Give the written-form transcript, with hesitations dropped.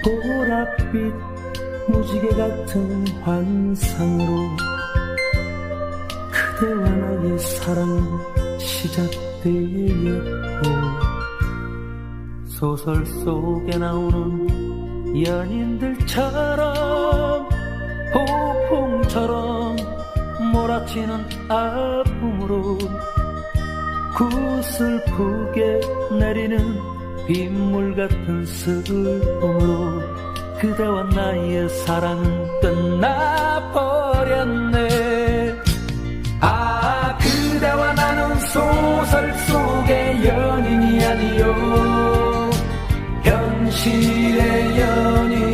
보랏빛 무지개 같은 환상으로 그대와 나의 사랑은 시작되었고, 소설 속에 나오는 연인들처럼 폭풍처럼 몰아치는 아픔으로 구슬프게 내리는 빗물 같은 슬픔으로 그대와 나의 사랑은 끝나버렸네. 아, 그대와 나는 소설 속의 연인이 아니요 현실의 연인.